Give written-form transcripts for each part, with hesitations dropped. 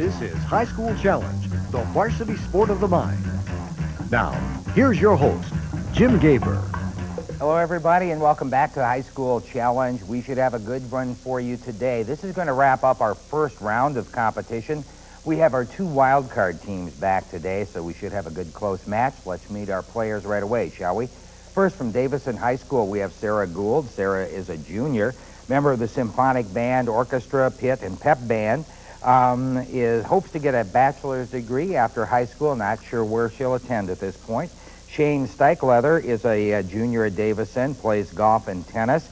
This is High School Challenge, the varsity sport of the mind. Now, here's your host, Jim Gaber. Hello, everybody, and welcome back to High School Challenge. We should have a good run for you today. This is going to wrap up our first round of competition. We have our two wild card teams back today, so we should have a good close match. Let's meet our players right away, shall we? First, from Davison High School, we have Sarah Gould. Sarah is a junior, member of the symphonic band, orchestra, pit, and pep band. Hopes to get a bachelor's degree after high school. Not sure where she'll attend at this point. Shane Steichleather is a junior at Davison, plays golf and tennis,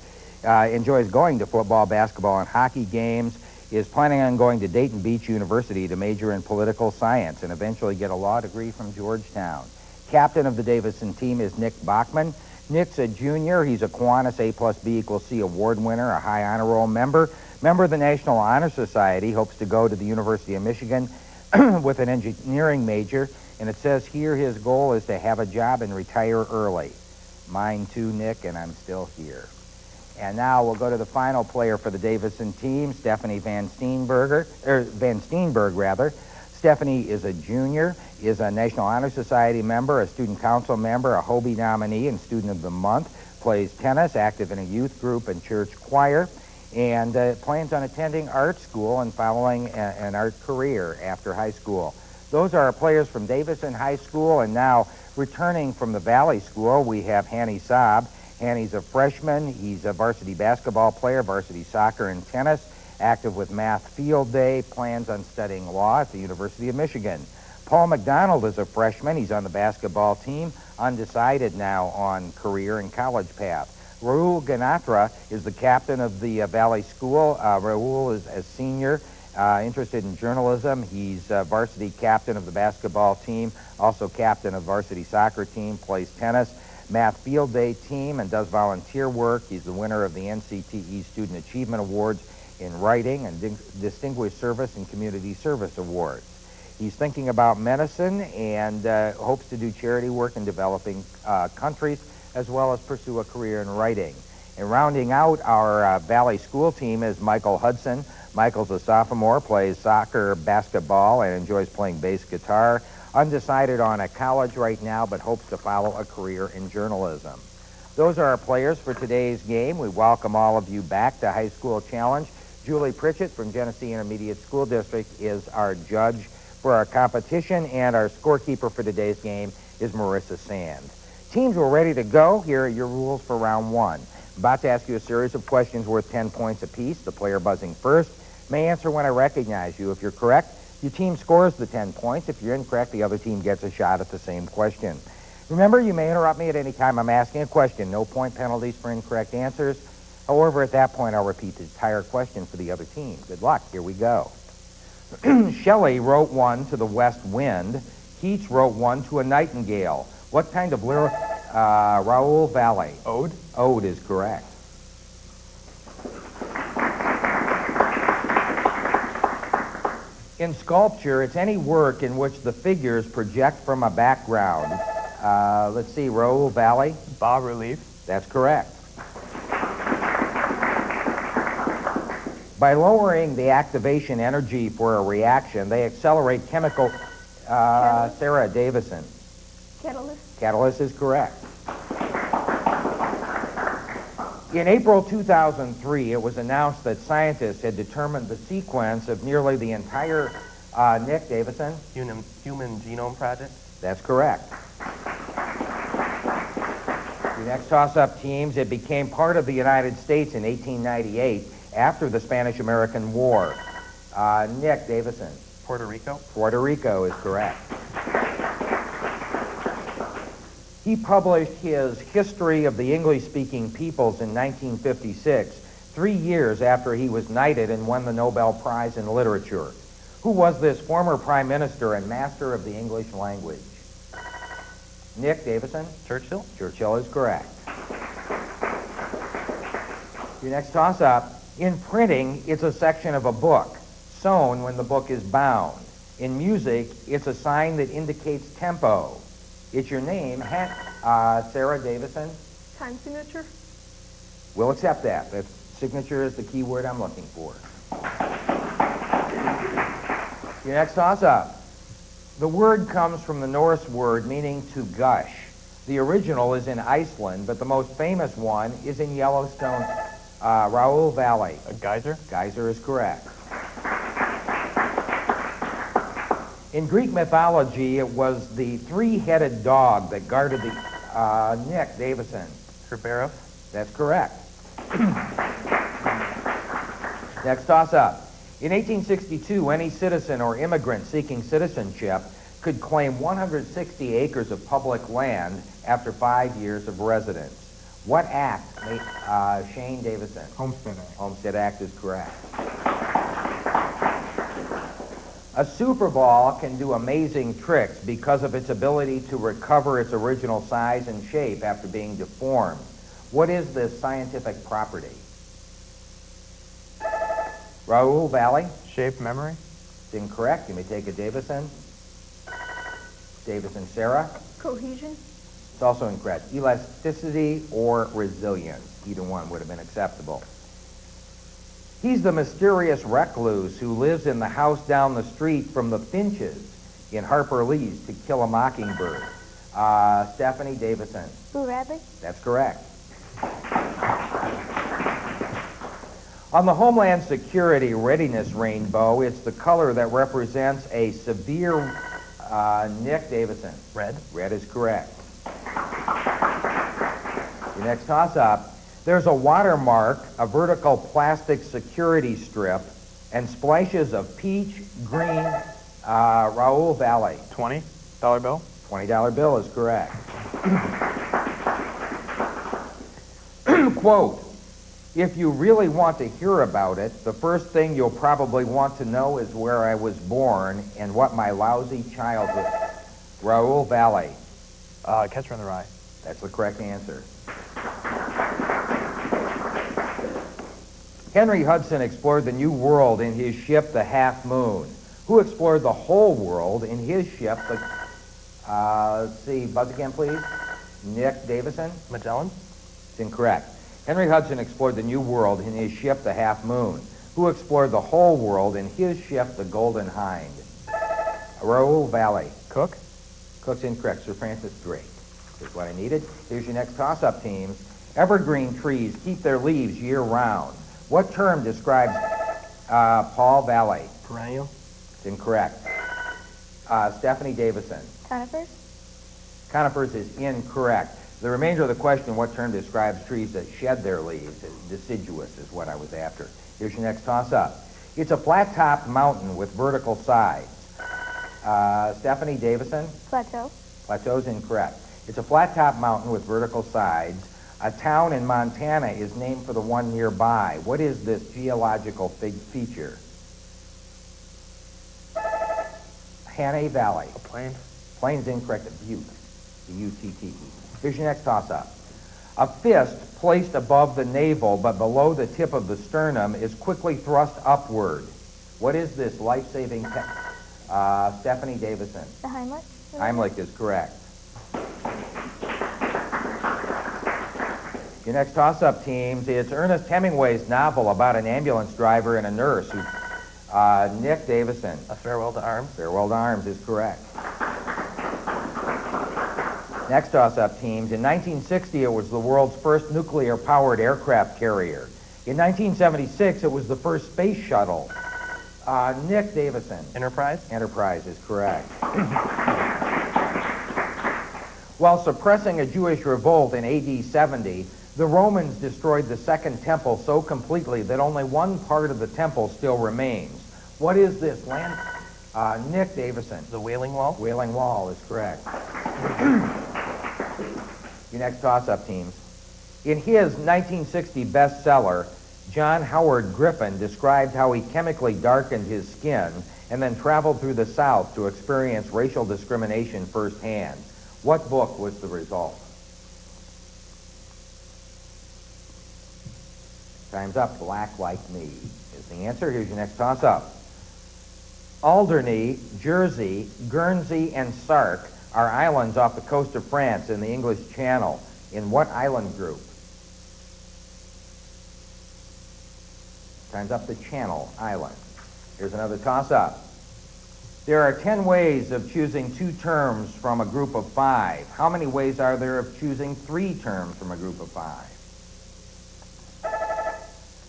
enjoys going to football, basketball, and hockey games, is planning on going to Dayton Beach University to major in political science and eventually get a law degree from Georgetown. Captain of the Davison team is Nick Bachman. Nick's a junior. He's a Kiwanis A+B=C award winner, a high honor roll member of the National Honor Society, hopes to go to the University of Michigan with an engineering major, and it says here his goal is to have a job and retire early. Mine too, Nick, and I'm still here. And now we'll go to the final player for the Davison team, Stephanie Van Steenberg. Stephanie is a junior, is a National Honor Society member, a student council member, a Hobie nominee, and student of the month, plays tennis, active in a youth group and church choir, and plans on attending art school and following an art career after high school. Those are our players from Davison High School, and now returning from the Valley School, we have Hanny Saab. Hanny's a freshman. He's a varsity basketball player, varsity soccer and tennis, active with Math Field Day, plans on studying law at the University of Michigan. Paul McDonald is a freshman. He's on the basketball team, undecided now on career and college path. Rahul Ganatra is the captain of the Valley School. Rahul is a senior, interested in journalism. He's varsity captain of the basketball team, also captain of varsity soccer team, plays tennis, Math Field Day team, and does volunteer work. He's the winner of the NCTE Student Achievement Awards in Writing and Distinguished Service and Community Service Awards. He's thinking about medicine and hopes to do charity work in developing countries, as well as pursue a career in writing. And rounding out our Valley School team is Michael Hudson. Michael's a sophomore, plays soccer, basketball, and enjoys playing bass guitar. Undecided on a college right now, but hopes to follow a career in journalism. Those are our players for today's game. We welcome all of you back to High School Challenge. Julie Pritchett from Genesee Intermediate School District is our judge for our competition, and our scorekeeper for today's game is Marissa Sand. Teams, we're ready to go. Here are your rules for round one. I'm about to ask you a series of questions worth 10 points apiece. The player buzzing first may answer when I recognize you. If you're correct, your team scores the 10 points. If you're incorrect, the other team gets a shot at the same question. Remember, you may interrupt me at any time I'm asking a question. No point penalties for incorrect answers. However, at that point, I'll repeat the entire question for the other team. Good luck. Here we go. Shelley wrote one to the west wind. Keats wrote one to a nightingale. What kind of lyric? Raoul Valley. Ode? Ode is correct. In sculpture, it's any work in which the figures project from a background. Let's see, Raoul Valley? Bas-relief. That's correct. By lowering the activation energy for a reaction, they accelerate chemical... Sarah Davison. Catalyst. Catalyst is correct. In April 2003, it was announced that scientists had determined the sequence of nearly the entire, Nick Davison? Human Genome Project. That's correct. Your next toss-up teams, it became part of the United States in 1898 after the Spanish-American War. Nick Davison. Puerto Rico. Puerto Rico is correct. He published his History of the English-Speaking Peoples in 1956, 3 years after he was knighted and won the Nobel Prize in Literature. Who was this former prime minister and master of the English language? Nick Davison? Churchill. Churchill is correct. Your next toss-up. In printing, it's a section of a book, sewn when the book is bound. In music, it's a sign that indicates tempo. It's your name, Sarah Davison. Time signature. We'll accept that. That signature is the key word I'm looking for. Your next toss-up. The word comes from the Norse word meaning to gush. The original is in Iceland, but the most famous one is in Yellowstone, Raoul Valley. A geyser? Geyser is correct. In Greek mythology, it was the three-headed dog that guarded the Nick Davison. Kerberos? That's correct. Next toss-up. In 1862, any citizen or immigrant seeking citizenship could claim 160 acres of public land after 5 years of residence. What act made Shane Davison? Homestead Act. Homestead Act is correct. A super ball can do amazing tricks because of its ability to recover its original size and shape after being deformed. What is this scientific property? Raoul Valley? Shape memory? It's incorrect. You may take a Davison. Davison Sarah? Cohesion. It's also incorrect. Elasticity or resilience. Either one would have been acceptable. He's the mysterious recluse who lives in the house down the street from the Finches in Harper Lee's To Kill a Mockingbird. Stephanie Davison. Boo Radley. That's correct. On the Homeland Security Readiness Rainbow, it's the color that represents a severe Nick Davison. Red? Red is correct. Your next toss-up. There's a watermark, a vertical plastic security strip, and splashes of peach, green, Raoul Valley. $20 bill? $20 bill is correct. Quote, if you really want to hear about it, the first thing you'll probably want to know is where I was born and what my lousy childhood. Raoul Valley. Catcher in the Rye. That's the correct answer. Henry Hudson explored the New World in his ship, the Half Moon. Who explored the whole world in his ship, the... let's see, buzz again, please. Nick Davison? Magellan? It's incorrect. Henry Hudson explored the New World in his ship, the Half Moon. Who explored the whole world in his ship, the Golden Hind? Raoul Valley. Cook? Cook's incorrect. Sir Francis Drake. Here's what I needed. Here's your next toss-up, teams. Evergreen trees keep their leaves year-round. What term describes Paul Valley? Perennial? It's incorrect. Stephanie Davison. Conifers. Conifers is incorrect. The remainder of the question, what term describes trees that shed their leaves? Deciduous is what I was after. Here's your next toss-up. It's a flat-topped mountain with vertical sides. Stephanie Davison. Plateau. Plateau's incorrect. It's a flat-topped mountain with vertical sides. A town in Montana is named for the one nearby. What is this geological feature? Hannay Valley. A plain? Plain's incorrect. A butte. B-U-T-T-E. Here's your next toss-up. A fist placed above the navel but below the tip of the sternum is quickly thrust upward. What is this life-saving Stephanie Davison. The Heimlich. Heimlich is correct. Your next toss-up, teams, it's Ernest Hemingway's novel about an ambulance driver and a nurse who, Nick Davison. A Farewell to Arms. Farewell to Arms is correct. Next toss-up, teams, in 1960 it was the world's first nuclear-powered aircraft carrier. In 1976 it was the first space shuttle. Nick Davison. Enterprise. Enterprise is correct. While suppressing a Jewish revolt in AD 70, the Romans destroyed the Second Temple so completely that only one part of the temple still remains. What is this land? Nick Davison. The Wailing Wall. Wailing Wall is correct. Your next toss-up, teams. In his 1960 bestseller, John Howard Griffin described how he chemically darkened his skin and then traveled through the South to experience racial discrimination firsthand. What book was the result? Time's up. Black Like Me is the answer. Here's your next toss-up. Alderney, Jersey, Guernsey, and Sark are islands off the coast of France in the English Channel. In what island group? Time's up. The Channel Islands. Here's another toss-up. There are 10 ways of choosing 2 terms from a group of 5. How many ways are there of choosing 3 terms from a group of 5?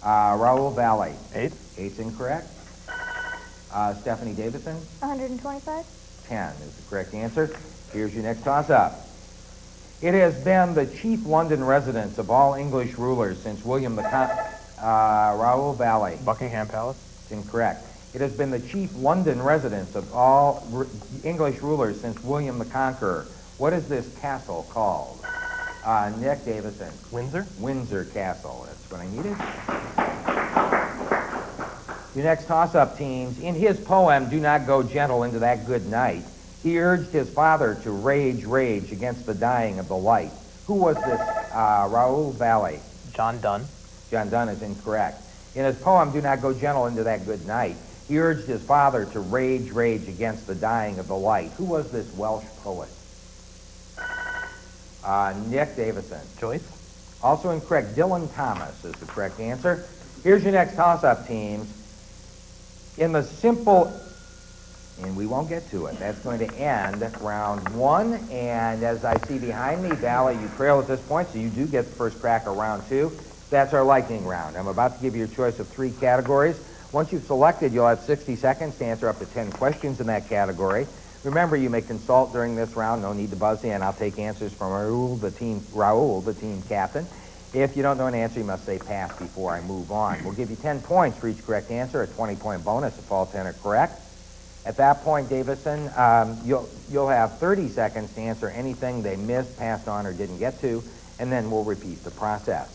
Raul Valley. 8. 8's incorrect. Stephanie Davison. 125. 10 is the correct answer. Here's your next toss-up. It has been the chief London residence of all English rulers since William the Raul Valley. Buckingham Palace. It's incorrect. It has been the chief London residence of all English rulers since William the Conqueror. What is this castle called? Nick Davison. Windsor. Windsor Castle. That's what I needed. Your next toss-up, teams. In his poem, Do Not Go Gentle Into That Good Night, he urged his father to rage, rage against the dying of the light. Who was this Raul Valley? John Donne. John Donne is incorrect. In his poem, Do Not Go Gentle Into That Good Night, he urged his father to rage, rage against the dying of the light. Who was this Welsh poet? Nick Davison. Joyce. Also incorrect. Dylan Thomas is the correct answer. Here's your next toss-up, teams. In the simple, and we won't get to it, that's going to end round 1. And as I see behind me, Valley, you trail at this point, so you do get the first crack of round 2. That's our lightning round. I'm about to give you a choice of 3 categories. Once you've selected, you'll have 60 seconds to answer up to 10 questions in that category. Remember, you may consult during this round. No need to buzz in. I'll take answers from Raul, the team captain. If you don't know an answer, you must say pass before I move on. We'll give you 10 points for each correct answer, a 20-point bonus if all 10 are correct. At that point, Davison, you'll have 30 seconds to answer anything they missed, passed on, or didn't get to, and then we'll repeat the process.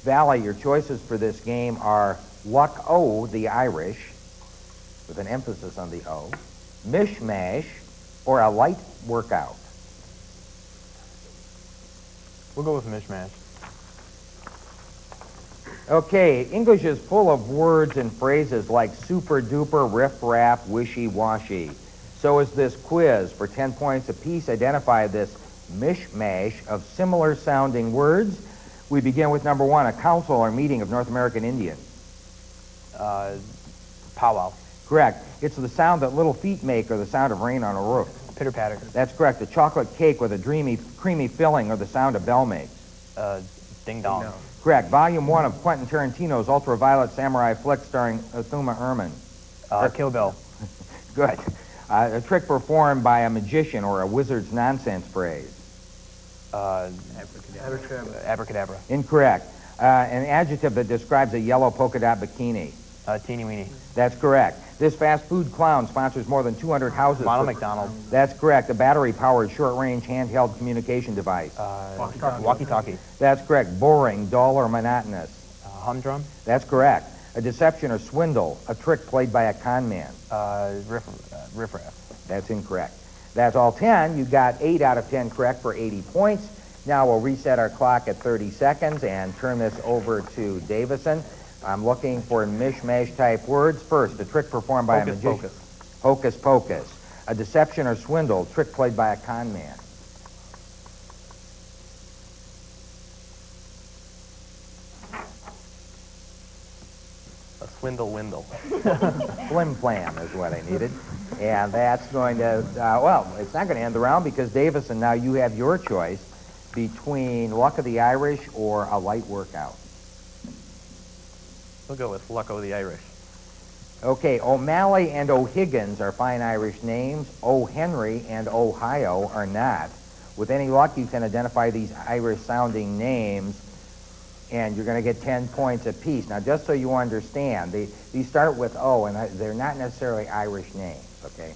Valley, your choices for this game are Luck O, the Irish, with an emphasis on the O, Mishmash, or a light workout. We'll go with mishmash. Okay, English is full of words and phrases like super duper, riff raff, wishy washy. So is this quiz. For 10 points apiece, identify this mishmash of similar sounding words. We begin with number 1, a council or meeting of North American Indians. Powwow. Correct. It's the sound that little feet make or the sound of rain on a roof. Pitter patter. That's correct. A chocolate cake with a dreamy, creamy filling or the sound a bell makes. Ding dong. Correct. Volume 1 of Quentin Tarantino's ultraviolet samurai flick starring Uma Thurman. Kill Bill. Good. A trick performed by a magician or a wizard's nonsense phrase. Abracadabra. Incorrect. An adjective that describes a yellow polka dot bikini. Teeny weeny. That's correct. This fast food clown sponsors more than 200 houses. Ronald McDonald. That's correct. A battery-powered, short-range, handheld communication device. Walkie-talkie. That's correct. Boring, dull, or monotonous. Humdrum. That's correct. A deception or swindle, a trick played by a con man. Riff-raff. That's incorrect. That's all 10. You got 8 out of 10 correct for 80 points. Now we'll reset our clock at 30 seconds and turn this over to Davison. I'm looking for mishmash type words. First, a trick performed by a magician. Pocus. Hocus pocus. A deception or swindle, trick played by a con man. A swindle windle. Flim flam is what I needed. And that's going to, well, it's not going to end the round because Davison, now you have your choice between Luck of the Irish or a light workout. We'll go with Luck O' the Irish. Okay, O'Malley and O'Higgins are fine Irish names. O'Henry and Ohio are not. With any luck, you can identify these Irish-sounding names, and you're going to get 10 points apiece. Now, just so you understand, these start with O, and they're not necessarily Irish names, okay?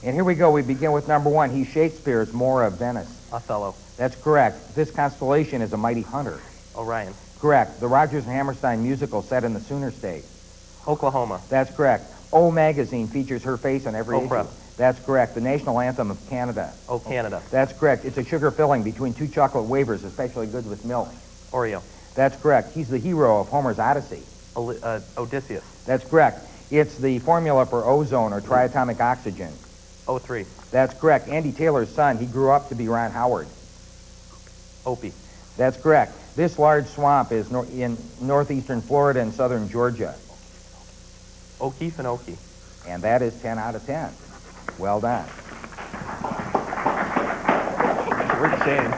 And here we go. We begin with number 1. He's Shakespeare's Moor of Venice. Othello. That's correct. This constellation is a mighty hunter. Orion. Correct. The Rodgers and Hammerstein musical set in the Sooner State. Oklahoma. That's correct. O Magazine features her face on every Oprah. issue. That's correct. The national anthem of Canada. Oh, Canada. That's correct. It's a sugar filling between 2 chocolate wafers, especially good with milk. Oreo. That's correct. He's the hero of Homer's Odyssey. Odysseus. That's correct. It's the formula for ozone or triatomic oxygen. O3. That's correct. Andy Taylor's son, he grew up to be Ron Howard. Opie. That's correct. This large swamp is in northeastern Florida and southern Georgia. O'Keefe and Okie. And that is 10 out of 10. Well done. Rick Shane.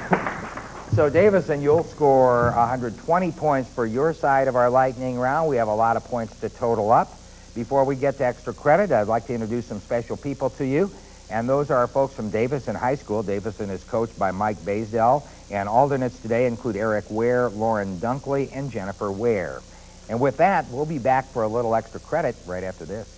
So, Davison, you'll score 120 points for your side of our lightning round. We have a lot of points to total up. Before we get to extra credit, I'd like to introduce some special people to you. And those are our folks from Davison High School. Davison is coached by Mike Baisdell. And alternates today include Eric Ware, Lauren Dunkley, and Jennifer Ware. And with that, we'll be back for a little extra credit right after this.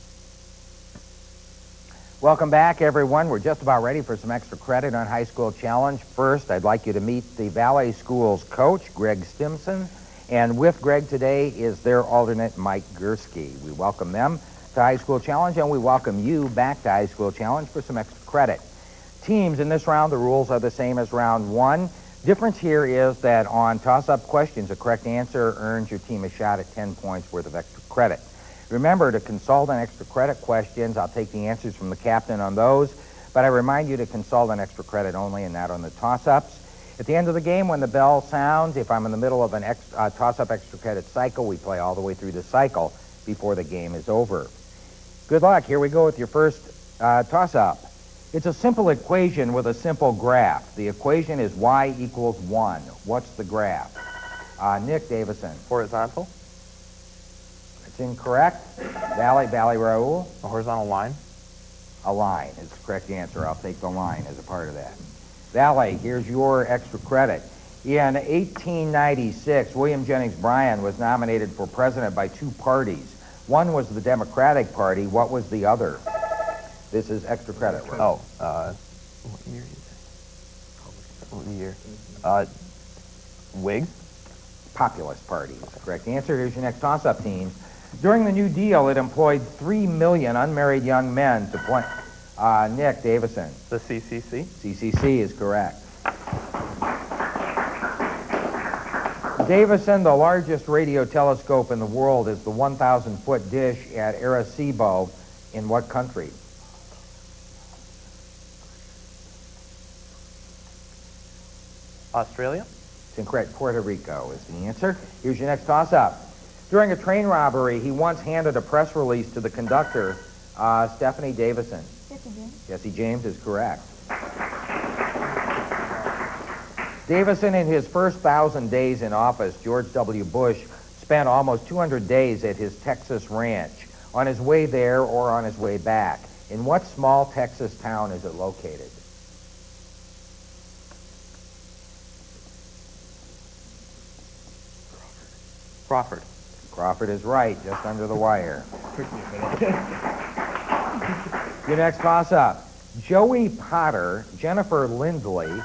Welcome back, everyone. We're just about ready for some extra credit on High School Challenge. First, I'd like you to meet the Valley Schools coach, Greg Stimson. And with Greg today is their alternate, Mike Gursky. We welcome them to High School Challenge, and we welcome you back to High School Challenge for some extra credit. Teams in this round, the rules are the same as round one. Difference here is that on toss-up questions, a correct answer earns your team a shot at 10 points worth of extra credit. Remember to consult on extra credit questions. I'll take the answers from the captain on those, but I remind you to consult on extra credit only and not on the toss-ups. At the end of the game, when the bell sounds, if I'm in the middle of an toss-up extra credit cycle, we play all the way through the cycle before the game is over. Good luck. Here we go with your first toss-up. It's a simple equation with a simple graph. The equation is y equals 1. What's the graph? Nick Davison. Horizontal. It's incorrect. Valley Raoul. A horizontal line. A line is the correct answer. I'll take the line as a part of that. Valley, here's your extra credit. In 1896, William Jennings Bryan was nominated for president by two parties. One was the Democratic Party. What was the other? This is extra credit. Right? Oh, what year is it? What year? Whigs? Populist Party is the correct answer. Here's your next toss-up, teams. During the New Deal, it employed 3 million unmarried young men to play. Nick Davison. The CCC? CCC is correct. Davison, the largest radio telescope in the world, is the 1,000-foot dish at Arecibo. In what country? Australia? It's incorrect. Puerto Rico is the answer. Here's your next toss-up. During a train robbery, he once handed a press release to the conductor, Stephanie Davison. Jesse James. Jesse James is correct. Davison, in his first 1,000 days in office, George W. Bush spent almost 200 days at his Texas ranch, on his way there or on his way back. In what small Texas town is it located? Crawford. Crawford is right, just under the wire. Your next toss-up. Joey Potter, Jennifer Lindley,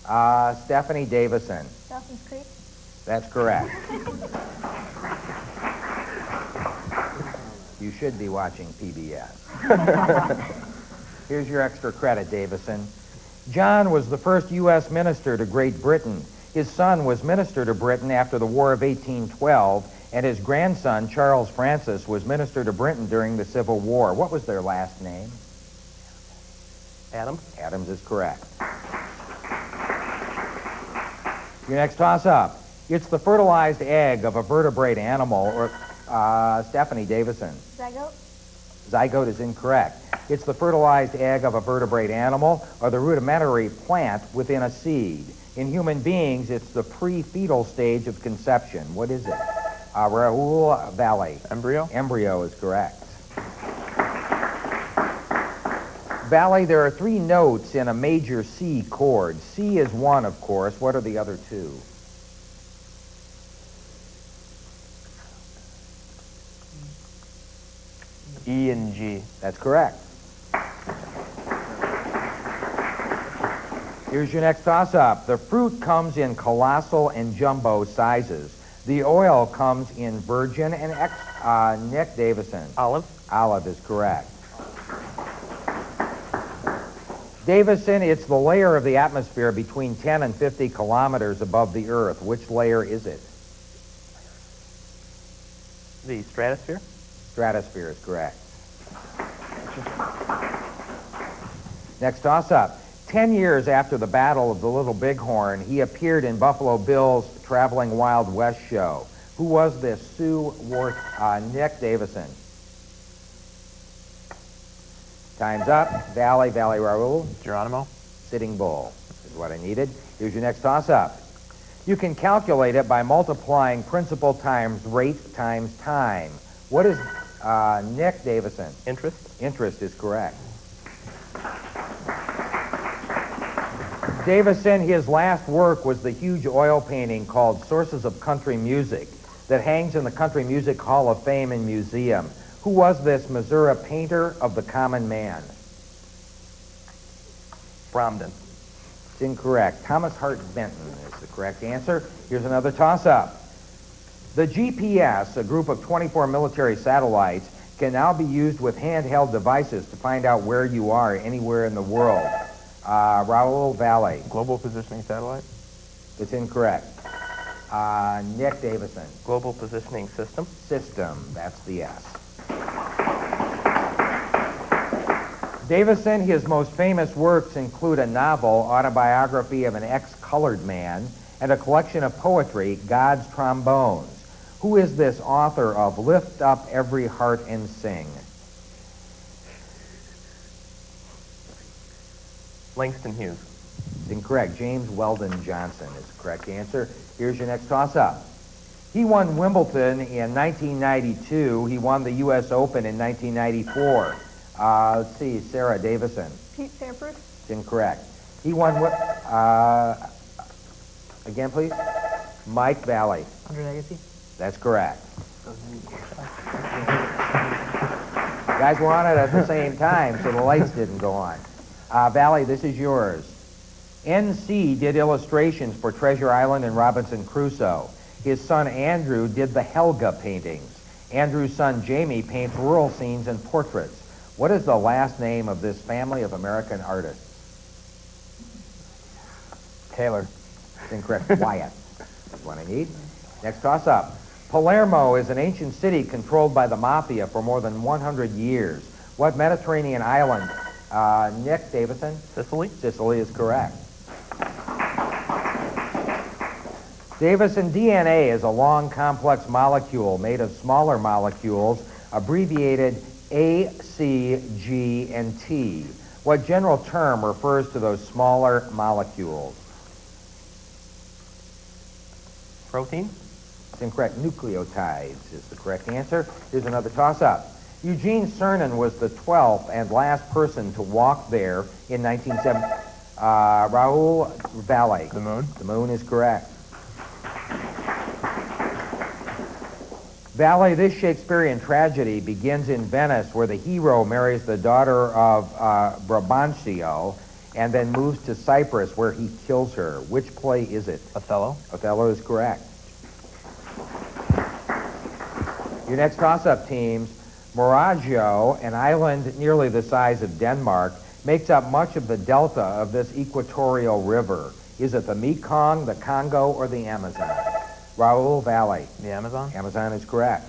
Stephanie Davison. Dawson's Creek. That's correct. You should be watching PBS. Here's your extra credit, Davison. John was the first U.S. minister to Great Britain. His son was minister to Britain after the War of 1812, and his grandson, Charles Francis, was minister to Britain during the Civil War. What was their last name? Adams. Adams is correct. Your next toss-up. It's the fertilized egg of a vertebrate animal, or Stephanie Davison. Zygote. Zygote is incorrect. It's the fertilized egg of a vertebrate animal or the rudimentary plant within a seed. In human beings, it's the pre-fetal stage of conception. What is it? Raoul Valley. Embryo. Embryo is correct. Valley, there are 3 notes in a major C chord. C is one, of course. What are the other 2? E and G. That's correct. Here's your next toss-up. The fruit comes in colossal and jumbo sizes. The oil comes in virgin and Nick Davison. Olive. Olive is correct. Davison, it's the layer of the atmosphere between 10 and 50 kilometers above the Earth. Which layer is it? The stratosphere. Stratosphere is correct. Next toss-up. 10 years after the Battle of the Little Bighorn, he appeared in Buffalo Bill's Traveling Wild West show. Who was this? Sue Worth, Nick Davison. Time's up. Valley, Raoul. Geronimo. Sitting Bull is what I needed. Here's your next toss-up. You can calculate it by multiplying principal times rate times time. What is Nick Davison? Interest. Interest is correct. Davison, his last work was the huge oil painting called Sources of Country Music that hangs in the Country Music Hall of Fame and Museum. Who was this Missouri painter of the common man? Bromden. It's incorrect. Thomas Hart Benton is the correct answer. Here's another toss-up. The GPS, a group of 24 military satellites, can now be used with handheld devices to find out where you are anywhere in the world. Raoul Valley. Global Positioning Satellite. It's incorrect. Nick Davison. Global Positioning System. System. That's the S. Davison, his most famous works include a novel, Autobiography of an Ex-Colored Man, and a collection of poetry, God's Trombones. Who is this author of Lift Up Every Heart and Sing? Langston Hughes. It's incorrect. James Weldon Johnson is the correct answer. Here's your next toss-up. He won Wimbledon in 1992. He won the U.S. Open in 1994. Let's see, Sarah Davison. Pete Sampras. It's incorrect. He won what? Again, please. Mike Valley. Andre Agassi. That's correct. You guys were on it at the same time, so the lights didn't go on. Valley, this is yours. N.C. did illustrations for Treasure Island and Robinson Crusoe. His son Andrew did the Helga paintings. Andrew's son Jamie paints rural scenes and portraits. What is the last name of this family of American artists? Taylor. It's incorrect. Wyatt. That's what I need. Next toss-up. Palermo is an ancient city controlled by the mafia for more than 100 years. What Mediterranean island? Nick Davison? Sicily. Sicily is correct. Davison, DNA is a long, complex molecule made of smaller molecules, abbreviated A, C, G, and T. What general term refers to those smaller molecules? Protein. It's incorrect. Nucleotides is the correct answer. Here's another toss-up. Eugene Cernan was the 12th and last person to walk there in 1970. Raoul Valley. The moon. The moon is correct. Valley, this Shakespearean tragedy begins in Venice, where the hero marries the daughter of Brabantio and then moves to Cyprus, where he kills her. Which play is it? Othello. Othello is correct. Your next toss-up teams, Moragio, an island nearly the size of Denmark, makes up much of the delta of this equatorial river. Is it the Mekong, the Congo, or the Amazon? Raoul Valley. The Amazon. Amazon is correct.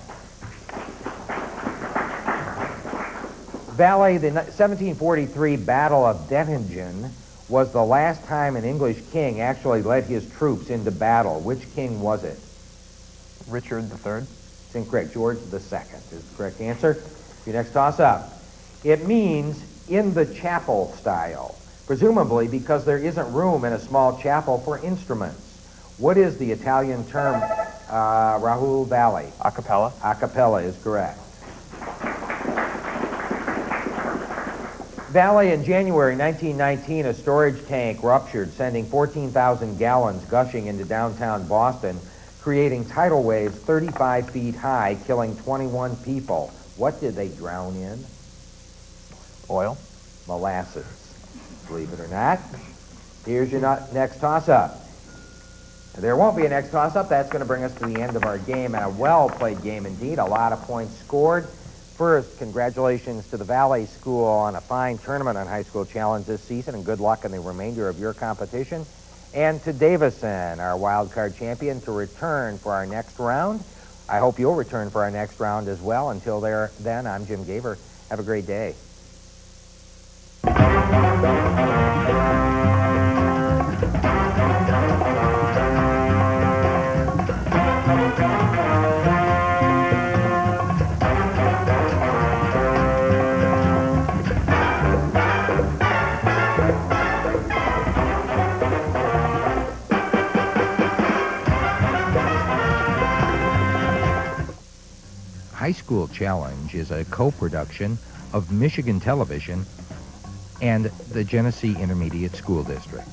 Valley, the 1743 Battle of Dettingen was the last time an English king actually led his troops into battle. Which king was it? Richard III. It's incorrect. George II is the correct answer. Your next toss-up. It means in the chapel style, presumably because there isn't room in a small chapel for instruments. What is the Italian term, Raoul Valley? A cappella. A cappella is correct. Valley, in January 1919, a storage tank ruptured, sending 14,000 gallons gushing into downtown Boston, creating tidal waves 35 feet high, killing 21 people. What did they drown in? Oil. Molasses, believe it or not. Here's your next toss-up. There won't be a next toss-up. That's going to bring us to the end of our game, and a well-played game indeed. A lot of points scored. First, congratulations to the Valley School on a fine tournament on High School Challenge this season, and good luck in the remainder of your competition. And to Davison, our wild card champion, to return for our next round. I hope you'll return for our next round as well. Until then, I'm Jim Gaver. Have a great day. High School Challenge is a co-production of Michigan Television and the Genesee Intermediate School District.